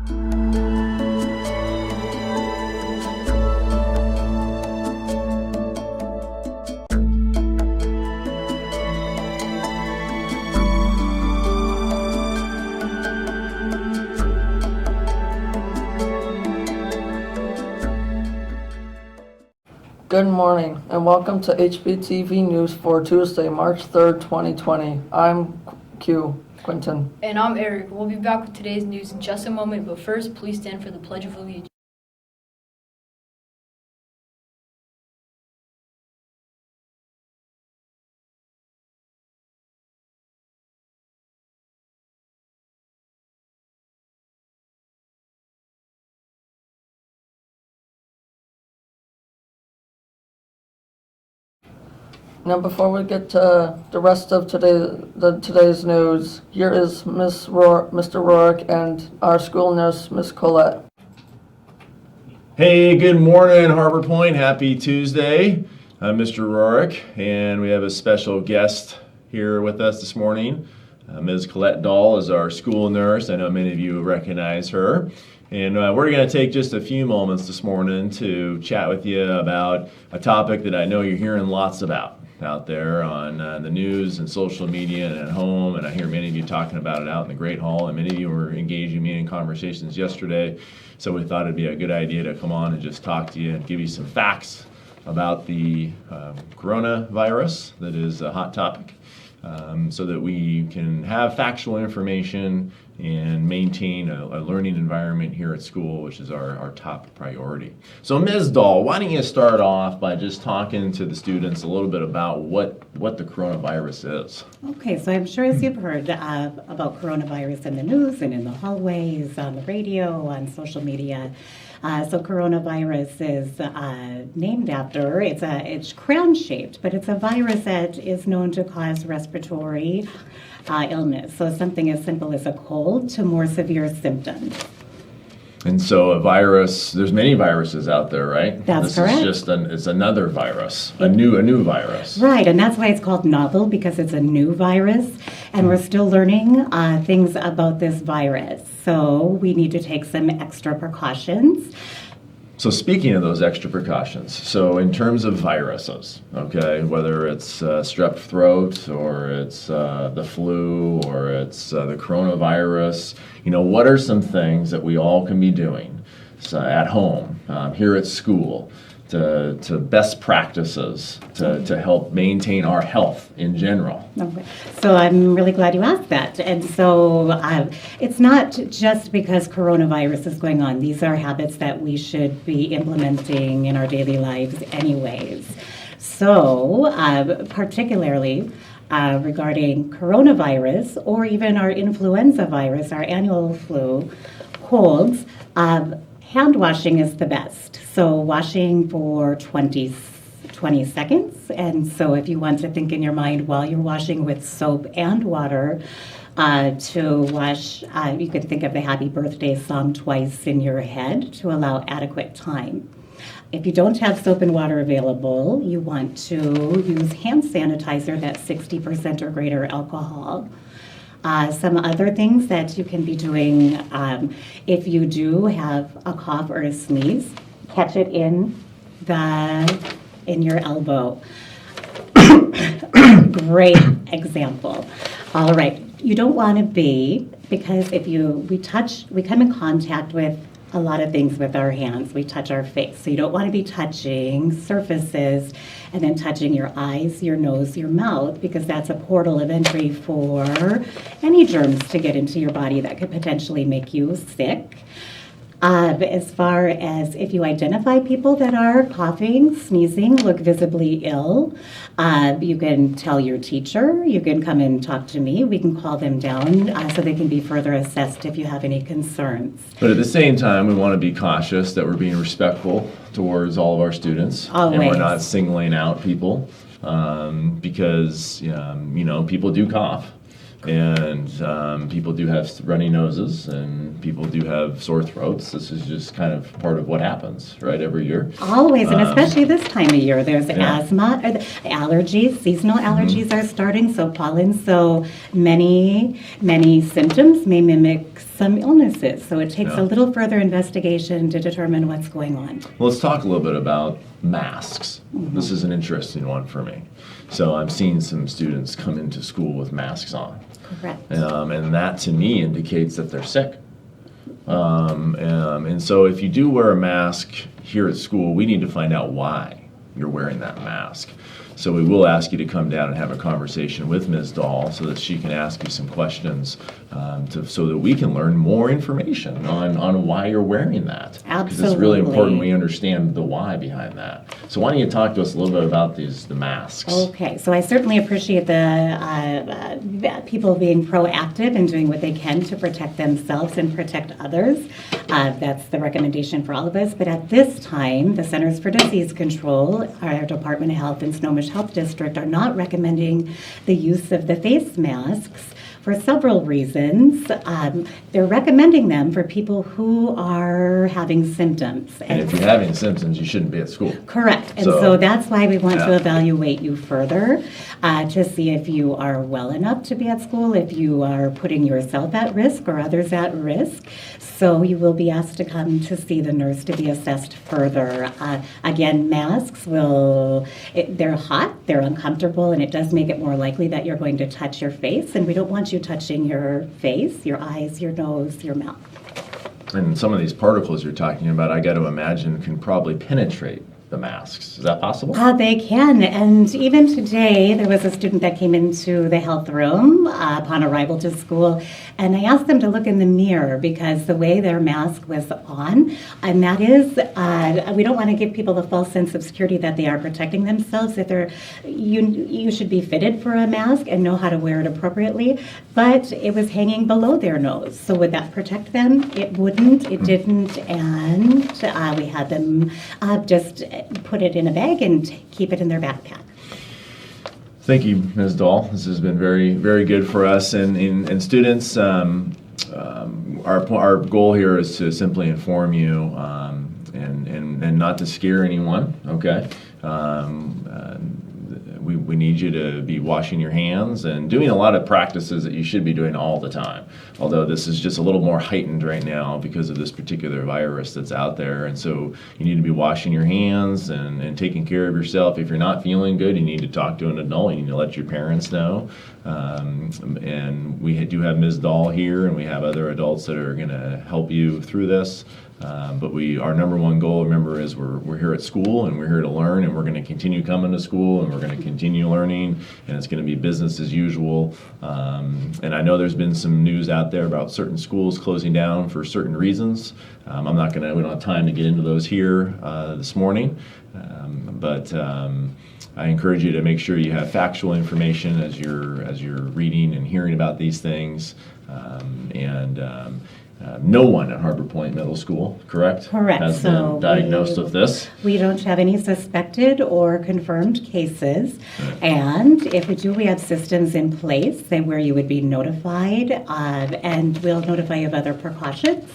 Good morning, and welcome to HPTV News for Tuesday, March 3rd, 2020. I'm Quentin. And I'm Eric. We'll be back with today's news in just a moment, but first, please stand for the Pledge of Allegiance. Now, before we get to the rest of today's news, here is Mr. Rourke and our school nurse, Miss Colette. Hey, good morning, Harbor Point. Happy Tuesday. I'm Mr. Rourke, and we have a special guest here with us this morning. Ms. Colette Dahl is our school nurse. I know many of you recognize her. And we're going to take just a few moments this morning to chat with you about a topic that I know you're hearing lots about out there on the news and social media and at home, and I hear many of you talking about it out in the Great Hall, and many of you were engaging me in conversations yesterday, so we thought it'd be a good idea to come on and just talk to you and give you some facts about the coronavirus that is a hot topic, so that we can have factual information and maintain a learning environment here at school, which is our top priority. So Ms. Dahl, why don't you start off by just talking to the students a little bit about what the coronavirus is? Okay, so I'm sure as you've heard about coronavirus in the news and in the hallways, on the radio, on social media. So coronavirus is named after, it's crown-shaped, but it's a virus that is known to cause respiratory illness. So something as simple as a cold to more severe symptoms. And so a virus, there's many viruses out there, right? That's correct. This is just it's another virus, a new virus. Right, and that's why it's called novel, because it's a new virus, and we're still learning things about this virus. So we need to take some extra precautions. So speaking of those extra precautions, so in terms of viruses, okay, whether it's strep throat or it's the flu or it's the coronavirus, what are some things that we all can be doing at home, here at school, to best practices to help maintain our health in general? Okay. So I'm really glad you asked that. And so it's not just because coronavirus is going on. These are habits that we should be implementing in our daily lives anyways. So particularly regarding coronavirus or even our influenza virus, our annual flu, colds, hand washing is the best. So washing for 20 seconds. And so if you want to think in your mind while you're washing with soap and water, to wash, you could think of the Happy Birthday song twice in your head to allow adequate time. If you don't have soap and water available, you want to use hand sanitizer that's 60% or greater alcohol. Some other things that you can be doing, if you do have a cough or a sneeze, catch it in your elbow. Great example. All right, you don't want to be, because if we come in contact with a lot of things with our hands. We touch our face. So you don't want to be touching surfaces and then touching your eyes, your nose, your mouth, because that's a portal of entry for any germs to get into your body that could potentially make you sick. As far as if you identify people that are coughing, sneezing, look visibly ill, you can tell your teacher, you can come and talk to me, we can call them down so they can be further assessed if you have any concerns. But at the same time, we want to be cautious that we're being respectful towards all of our students. Always. And we're not singling out people because, people do cough. And people do have runny noses, and people do have sore throats. This is just kind of part of what happens, right, every year. Always, and especially this time of year, there's yeah. asthma, allergies, seasonal allergies are starting, so pollen, so many symptoms may mimic some illnesses. So it takes Yeah. a little further investigation to determine what's going on. Well, let's talk a little bit about masks. This is an interesting one for me. So I'm seeing some students come into school with masks on. Correct. And that to me indicates that they're sick. And so if you do wear a mask here at school, we need to find out why you're wearing that mask. So we will ask you to come down and have a conversation with Ms. Dahl so that she can ask you some questions so that we can learn more information on why you're wearing that. Because it's really important we understand the why behind that. So why don't you talk to us a little bit about the masks? Okay, so I certainly appreciate the people being proactive and doing what they can to protect themselves and protect others. That's the recommendation for all of us. But at this time, the Centers for Disease Control, our Department of Health, and Snohomish Health District are not recommending the use of the face masks for several reasons. They're recommending them for people who are having symptoms. And if you're having symptoms, you shouldn't be at school. Correct. And So- so that's why we want to Yeah. evaluate you further to see if you are well enough to be at school, if you are putting yourself at risk or others at risk. So you will be asked to come to see the nurse to be assessed further. Again, masks they're hot, they're uncomfortable, and it does make it more likely that you're going to touch your face. And we don't want you touching your face, your eyes, your nose, your mouth. And some of these particles you're talking about, I got to imagine, can probably penetrate the masks. Is that possible? They can, and even today there was a student that came into the health room upon arrival to school, and I asked them to look in the mirror because the way their mask was on, and that is, we don't want to give people the false sense of security that they are protecting themselves. That you should be fitted for a mask and know how to wear it appropriately, but it was hanging below their nose. So would that protect them? It wouldn't. It didn't, and we had them just put it in a bag and keep it in their backpack. Thank you, Ms. Dahl. This has been very, very good for us. And students, our goal here is to simply inform you and not to scare anyone, okay? We need you to be washing your hands and doing a lot of practices that you should be doing all the time. Although this is just a little more heightened right now because of this particular virus that's out there. And so you need to be washing your hands and taking care of yourself. If you're not feeling good, you need to talk to an adult. You need to let your parents know. And we do have Ms. Dahl here, and we have other adults that are going to help you through this. But our number one goal, remember, is we're here at school and we're here to learn, and we're going to continue coming to school and we're going to continue learning, and it's going to be business as usual. And I know there's been some news out there about certain schools closing down for certain reasons. We don't have time to get into those here this morning. But I encourage you to make sure you have factual information as you're reading and hearing about these things. No one at Harbor Point Middle School, correct? Correct. Has been diagnosed with this. We don't have any suspected or confirmed cases. And if we do, we have systems in place where you would be notified, and we'll notify you of other precautions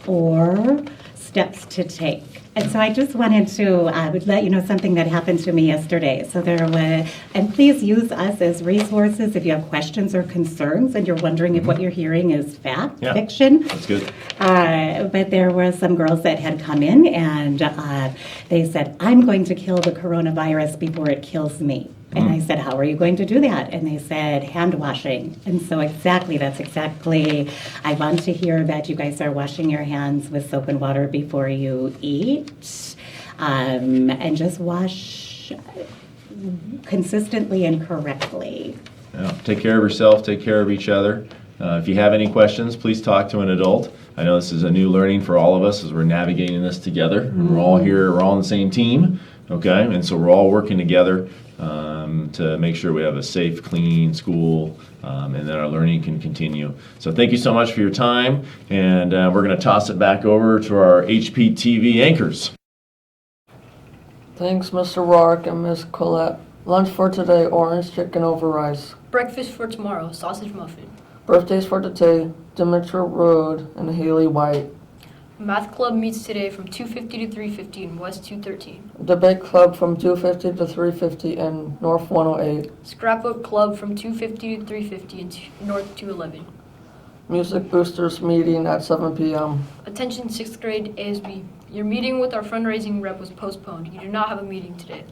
or steps to take. And so I just wanted to let you know something that happened to me yesterday. So and please use us as resources if you have questions or concerns and you're wondering if what you're hearing is fact, fiction. That's good. But there were some girls that had come in and they said, I'm going to kill the coronavirus before it kills me. And I said, how are you going to do that? And they said, hand washing. And so that's exactly, I want to hear that you guys are washing your hands with soap and water before you eat. And just wash consistently and correctly. Yeah. Take care of yourself, take care of each other. If you have any questions, please talk to an adult. I know this is a new learning for all of us as we're navigating this together. And we're all here, we're all on the same team, okay? And so we're all working together to make sure we have a safe, clean school and that our learning can continue. So thank you so much for your time, and we're going to toss it back over to our HPTV anchors. Thanks, Mr. Rourke and Ms. Collette. Lunch for today, orange chicken over rice. Breakfast for tomorrow, sausage muffin. Birthdays for today, Demetra Road and Haley White. Math club meets today from 250 to 350 in West 213. Debate club from 250 to 350 in North 108. Scrapbook club from 250 to 350 in North 211. Music boosters meeting at 7 p.m. Attention 6th grade ASB. Your meeting with our fundraising rep was postponed. You do not have a meeting today.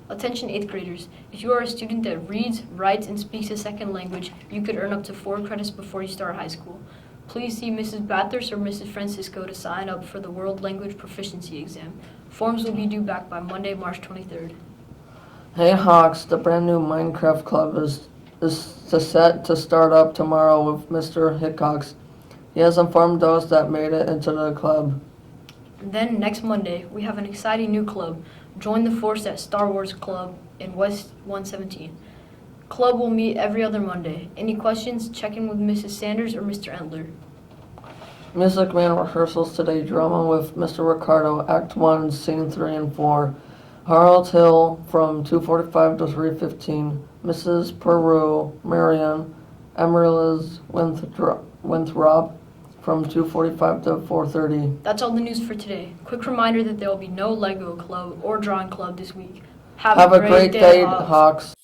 Attention 8th graders. If you are a student that reads, writes, and speaks a second language, you could earn up to 4 credits before you start high school. Please see Mrs. Bathurst or Mrs. Francisco to sign up for the World Language Proficiency Exam. Forms will be due back by Monday, March 23rd. Hey Hawks, the brand new Minecraft club is set to start up tomorrow with Mr. Hickox. He has informed those that made it into the club. And then next Monday, we have an exciting new club. Join the force at Star Wars Club in West 117. Club will meet every other Monday. Any questions? Check in with Mrs. Sanders or Mr. Endler. Music Man rehearsals today, drama with Mr. Ricardo, Act 1, Scene 3 and 4. Harold Hill from 2:45 to 3:15. Mrs. Peru, Marion, Emeriliz Winthrop from 2:45 to 4:30. That's all the news for today. Quick reminder that there will be no Lego club or drawing club this week. Have a great day, Hawks.